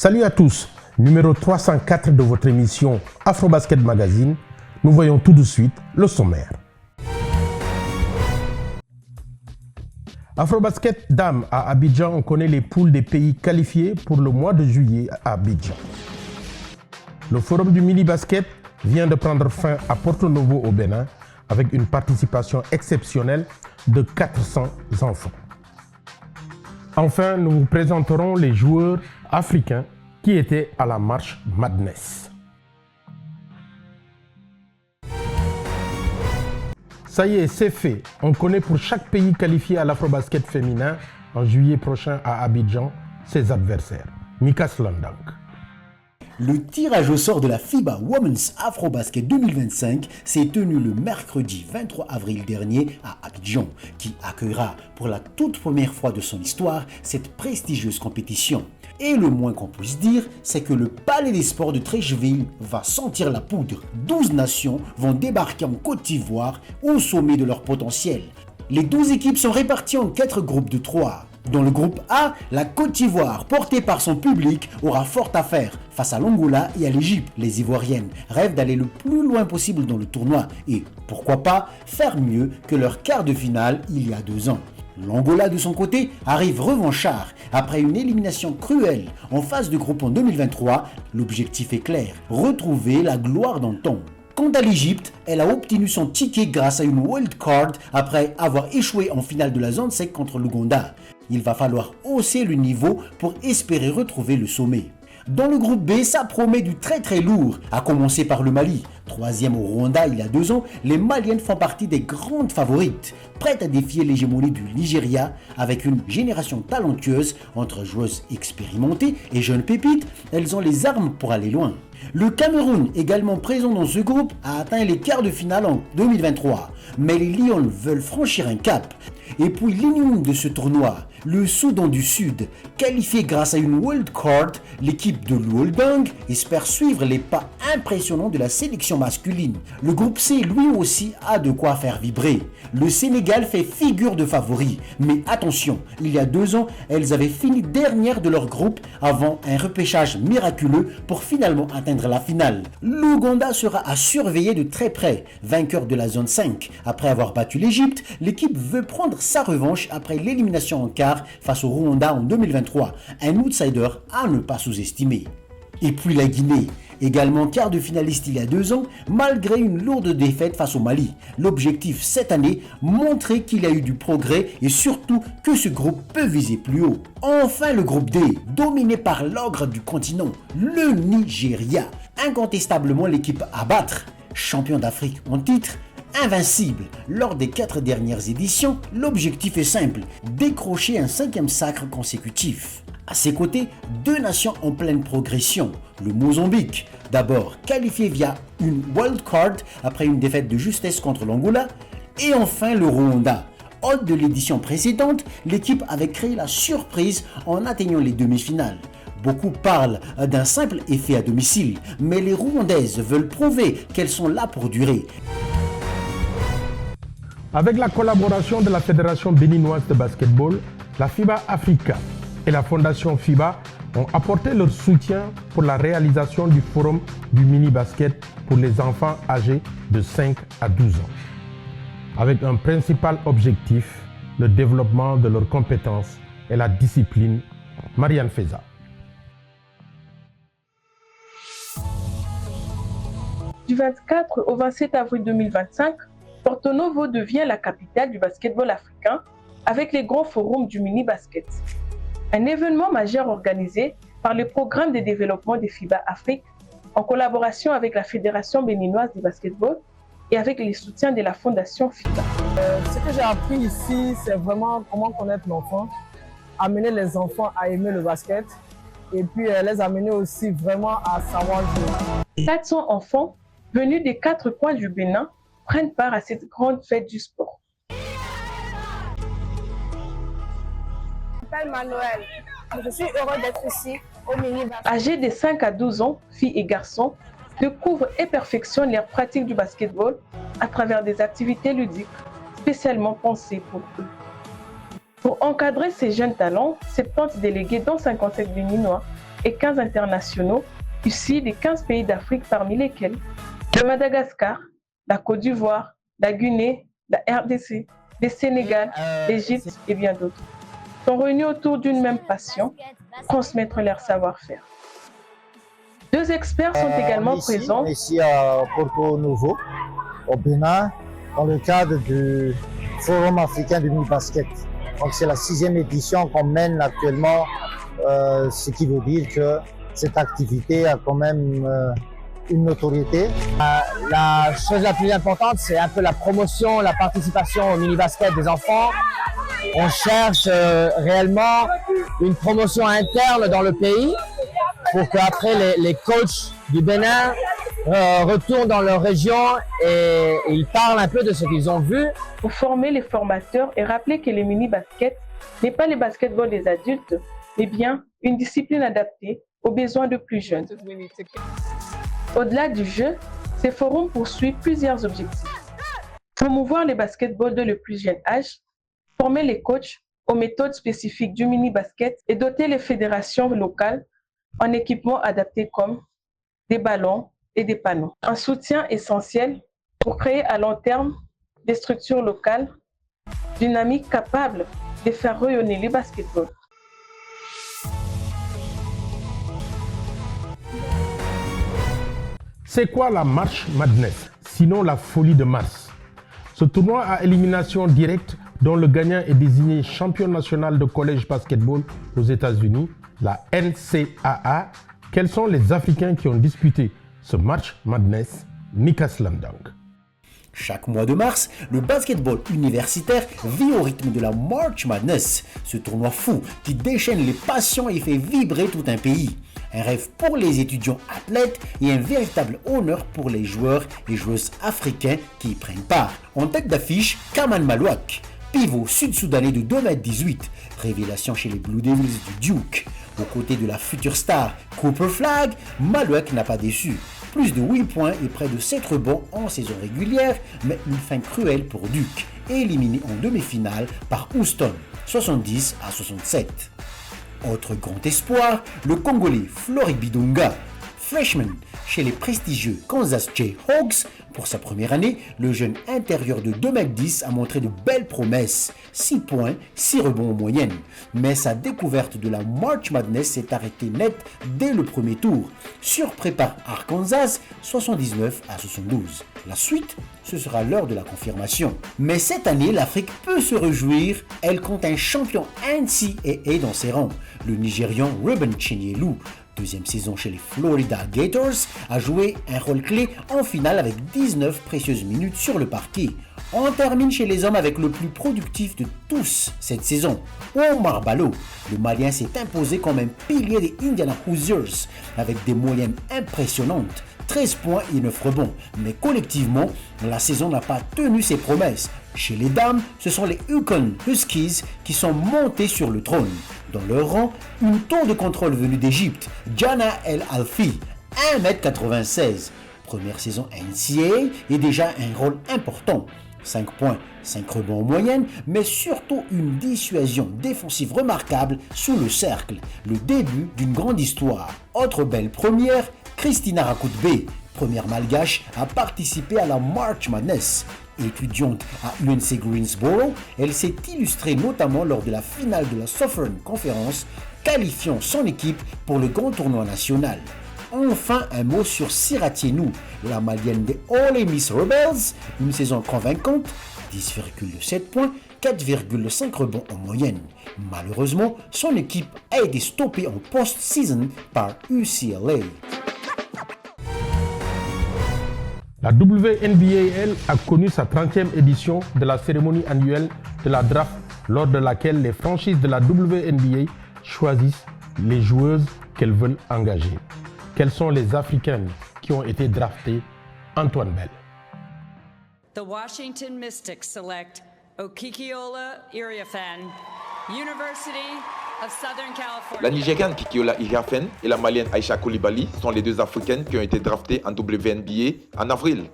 Salut à tous, numéro 304 de votre émission Afrobasket Magazine. Nous voyons tout de suite le sommaire. Afrobasket Dames à Abidjan, on connaît les poules des pays qualifiés pour le mois de juillet à Abidjan. Le forum du mini-basket vient de prendre fin à Porto Novo au Bénin avec une participation exceptionnelle de 400 enfants. Enfin, nous vous présenterons les joueurs africains qui étaient à la March Madness. Ça y est, c'est fait. On connaît pour chaque pays qualifié à l'Afrobasket féminin en juillet prochain à Abidjan ses adversaires. Mika Slandang. Le tirage au sort de la FIBA Women's Afrobasket 2025 s'est tenu le mercredi 23 avril dernier à Abidjan, qui accueillera pour la toute première fois de son histoire cette prestigieuse compétition. Et le moins qu'on puisse dire, c'est que le Palais des Sports de Treichville va sentir la poudre. 12 nations vont débarquer en Côte d'Ivoire au sommet de leur potentiel. Les 12 équipes sont réparties en 4 groupes de 3. Dans le groupe A, la Côte d'Ivoire, portée par son public, aura fort à faire face à l'Angola et à l'Égypte. Les Ivoiriennes rêvent d'aller le plus loin possible dans le tournoi et, pourquoi pas, faire mieux que leur quart de finale il y a 2 ans. L'Angola, de son côté, arrive revanchard. Après une élimination cruelle en phase de groupe en 2023, l'objectif est clair, retrouver la gloire d'antan. Quant à l'Égypte, elle a obtenu son ticket grâce à une wild card après avoir échoué en finale de la zone sec contre l'Ouganda. Il va falloir hausser le niveau pour espérer retrouver le sommet. Dans le groupe B, ça promet du très lourd, à commencer par le Mali. 3e au Rwanda il y a 2 ans, les Maliennes font partie des grandes favorites, prêtes à défier l'hégémonie du Nigeria avec une génération talentueuse entre joueuses expérimentées et jeunes pépites. Elles ont les armes pour aller loin. Le Cameroun, également présent dans ce groupe, a atteint les quarts de finale en 2023. Mais les Lions veulent franchir un cap. Et puis l'ignoble de ce tournoi, le Soudan du Sud, qualifié grâce à une wild card, l'équipe de Luoldang espère suivre les pas impressionnants de la sélection masculine. Le groupe C, lui aussi, a de quoi faire vibrer. Le Sénégal fait figure de favori. Mais attention, il y a 2 ans, elles avaient fini dernière de leur groupe avant un repêchage miraculeux pour finalement atteindre la finale. L'Ouganda sera à surveiller de très près. Vainqueur de la zone 5, après avoir battu l'Égypte, l'équipe veut prendre sa revanche après l'élimination en quart face au Rwanda en 2023, un outsider à ne pas sous-estimer. Et puis la Guinée, également quart de finaliste il y a 2 ans, malgré une lourde défaite face au Mali. L'objectif cette année, montrer qu'il y a eu du progrès et surtout que ce groupe peut viser plus haut. Enfin le groupe D, dominé par l'ogre du continent, le Nigeria, incontestablement l'équipe à battre, champion d'Afrique en titre, invincible. Lors des 4 dernières éditions, l'objectif est simple, décrocher un 5e sacre consécutif. À ses côtés, 2 nations en pleine progression. Le Mozambique, d'abord qualifié via une wild card après une défaite de justesse contre l'Angola. Et enfin le Rwanda. Hôte de l'édition précédente, l'équipe avait créé la surprise en atteignant les demi-finales. Beaucoup parlent d'un simple effet à domicile, mais les Rwandaises veulent prouver qu'elles sont là pour durer. Avec la collaboration de la Fédération béninoise de basketball, la FIBA Africa et la Fondation FIBA ont apporté leur soutien pour la réalisation du forum du mini-basket pour les enfants âgés de 5 à 12 ans, avec un principal objectif, le développement de leurs compétences et la discipline. Marianne Feza. Du 24 au 27 avril 2025, Porto Novo devient la capitale du basketball africain avec les grands forums du mini-basket. Un événement majeur organisé par le programme de développement des FIBA Afrique en collaboration avec la Fédération béninoise de basketball et avec les soutiens de la Fondation FIBA. Ce que j'ai appris ici, c'est vraiment comment connaître l'enfant, amener les enfants à aimer le basket et puis les amener aussi vraiment à savoir jouer. 400 enfants venus des 4 coins du Bénin prennent part à cette grande fête du sport. Je m'appelle Manuel. Je suis heureux d'être ici au mini-basket. Âgés de 5 à 12 ans, filles et garçons, découvrent et perfectionnent leur pratique du basketball à travers des activités ludiques spécialement pensées pour eux. Pour encadrer ces jeunes talents, 70 délégués dont 57 béninois et 15 internationaux issus des 15 pays d'Afrique, parmi lesquels le Madagascar, la Côte d'Ivoire, la Guinée, la RDC, le Sénégal, l'Égypte et bien d'autres, sont réunis autour d'une même passion, transmettre leur savoir-faire. 2 experts sont également présents. Ici à Porto Novo, au Bénin, dans le cadre du Forum africain du mini-basket. Donc c'est la 6e édition qu'on mène actuellement, ce qui veut dire que cette activité a quand même une notoriété. La chose la plus importante, c'est un peu la promotion, la participation au mini-basket des enfants. On cherche réellement une promotion interne dans le pays pour qu'après les coachs du Bénin retournent dans leur région et ils parlent un peu de ce qu'ils ont vu. Pour former les formateurs et rappeler que le mini-basket n'est pas le basketball des adultes, mais bien une discipline adaptée aux besoins de plus jeunes. Au-delà du jeu, ces forums poursuivent plusieurs objectifs. Promouvoir le basketball dès le plus jeune âge, former les coachs aux méthodes spécifiques du mini-basket et doter les fédérations locales en équipements adaptés comme des ballons et des panneaux. Un soutien essentiel pour créer à long terme des structures locales dynamiques capables de faire rayonner le basketball. C'est quoi la March Madness, sinon la folie de Mars? Ce tournoi à élimination directe dont le gagnant est désigné champion national de college basketball aux États-Unis, la NCAA. Quels sont les Africains qui ont disputé ce March Madness? Mika Slamdang. Chaque mois de mars, le basketball universitaire vit au rythme de la March Madness, ce tournoi fou qui déchaîne les passions et fait vibrer tout un pays. Un rêve pour les étudiants athlètes et un véritable honneur pour les joueurs et joueuses africains qui y prennent part. En tête d'affiche, Kaman Malouak, pivot sud-soudanais de 2,18 m, révélation chez les Blue Devils du Duke. Aux côtés de la future star Cooper Flagg, Malouak n'a pas déçu. Plus de 8 points et près de 7 rebonds en saison régulière, mais une fin cruelle pour Duke, éliminé en demi-finale par Houston, 70-67. Autre grand espoir, le Congolais Flory Bidunga, freshman chez les prestigieux Kansas Jayhawks. Pour sa première année, le jeune intérieur de 2,10 m a montré de belles promesses, 6 points, 6 rebonds en moyenne. Mais sa découverte de la March Madness s'est arrêtée net dès le premier tour, surpris par Arkansas 79-72. La suite, ce sera l'heure de la confirmation. Mais cette année, l'Afrique peut se réjouir, elle compte un champion NCAA dans ses rangs, le Nigérian Reuben Chinyelu. Deuxième saison chez les Florida Gators, a joué un rôle clé en finale avec 19 précieuses minutes sur le parquet. On termine chez les hommes avec le plus productif de tous cette saison, Omar Ballo. Le Malien s'est imposé comme un pilier des Indiana Hoosiers avec des moyennes impressionnantes, 13 points et 9 rebonds. Mais collectivement, la saison n'a pas tenu ses promesses. Chez les dames, ce sont les Yukon Huskies qui sont montés sur le trône. Dans leur rang, une tour de contrôle venue d'Égypte, Jana El Alfi, 1,96 m. Première saison NCAA et déjà un rôle important. 5 points, 5 rebonds en moyenne, mais surtout une dissuasion défensive remarquable sous le cercle. Le début d'une grande histoire. Autre belle première, Christina Rakutbe, première malgache à participer à la March Madness. Étudiante à UNC Greensboro, elle s'est illustrée notamment lors de la finale de la Southern Conference, qualifiant son équipe pour le grand tournoi national. Enfin, un mot sur Siratienu, la malienne des Ole Miss Rebels, une saison convaincante, 10,7 points, 4,5 rebonds en moyenne. Malheureusement, son équipe a été stoppée en post-season par UCLA. La WNBAL a connu sa 30e édition de la cérémonie annuelle de la draft, lors de laquelle les franchises de la WNBA choisissent les joueuses qu'elles veulent engager. Quelles sont les Africaines qui ont été draftées? Antoine Bell. The Washington Mystics select Okikiola Iriafen, University of Southern California. La Nigériane Kikiola Iriafen et la Malienne Aïcha Koulibaly sont les deux Africaines qui ont été draftées en WNBA en avril.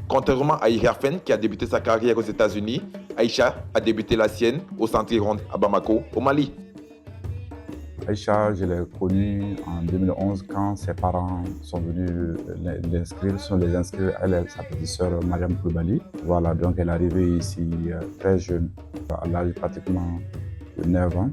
Contrairement à Iriafen qui a débuté sa carrière aux États-Unis, Aïcha a débuté la sienne au Centre Ronde à Bamako, au Mali. Aïcha, je l'ai connue en 2011 quand ses parents sont venus les inscrire, elle et sa petite sœur Mariam Koulibaly. Voilà, donc elle est arrivée ici très jeune, à l'âge pratiquement de 9 ans.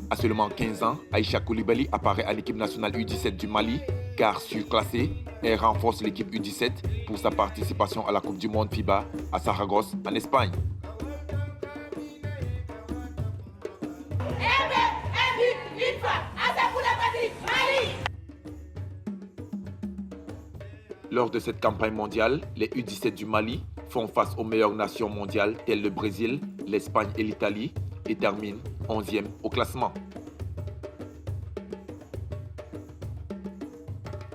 À seulement 15 ans, Aïcha Koulibaly apparaît à l'équipe nationale U17 du Mali, car surclassée, elle renforce l'équipe U17 pour sa participation à la Coupe du Monde FIBA à Saragosse, en Espagne. Lors de cette campagne mondiale, les U17 du Mali font face aux meilleures nations mondiales telles le Brésil, l'Espagne et l'Italie et terminent 11e au classement.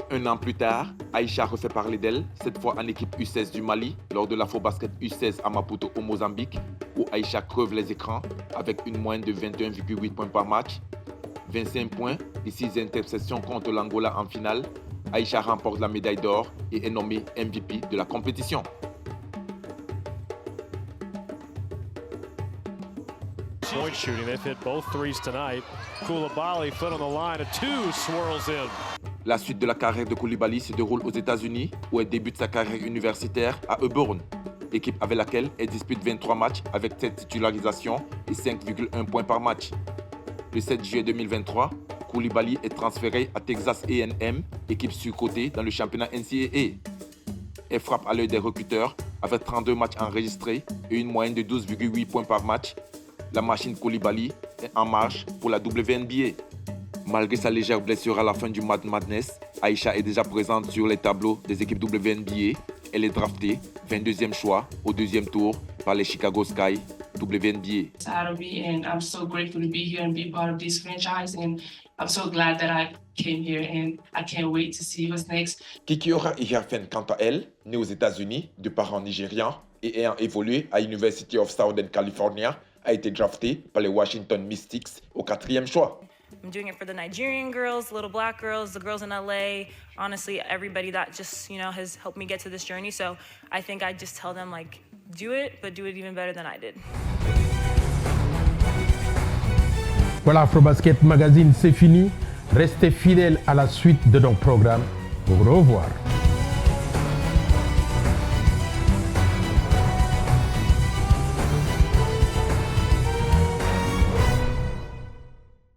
Un an plus tard, Aïcha refait parler d'elle, cette fois en équipe U16 du Mali, lors de l'Afrobasket U16 à Maputo au Mozambique, où Aïcha creve les écrans avec une moyenne de 21,8 points par match, 25 points et 6 interceptions contre l'Angola en finale. Aïcha remporte la médaille d'or et est nommée MVP de la compétition. Point shooting, they've hit both threes tonight. Koulibaly, foot on the line, a two swirls in. La suite de la carrière de Koulibaly se déroule aux États-Unis, où elle débute sa carrière universitaire à Auburn, équipe avec laquelle elle dispute 23 matchs avec 7 titularisations et 5,1 points par match. Le 7 juillet 2023, Koulibaly est transféré à Texas A&M, équipe surcotée dans le championnat NCAA. Elle frappe à l'œil des recruteurs avec 32 matchs enregistrés et une moyenne de 12,8 points par match. La machine Koulibaly est en marche pour la WNBA. Malgré sa légère blessure à la fin du Madness, Aïcha est déjà présente sur les tableaux des équipes WNBA. Elle est draftée 22e choix au deuxième tour par les Chicago Sky WNBA. And I'm so grateful to be here and be part of this franchise, and I'm so glad that I came here, and I can't wait to see what's next. Kikiora Ihiafen, quant à elle, née aux États-Unis de parents nigérians et ayant évolué à University of Southern California, a été draftée par les Washington Mystics au 4e choix. I'm doing it for the Nigerian girls, little black girls, the girls in LA, honestly, everybody that just, has helped me get to this journey. So I think I just tell them, do it, but do it even better than I did. Voilà, Afrobasket Magazine, c'est fini. Restez fidèles à la suite de nos programmes. Au revoir.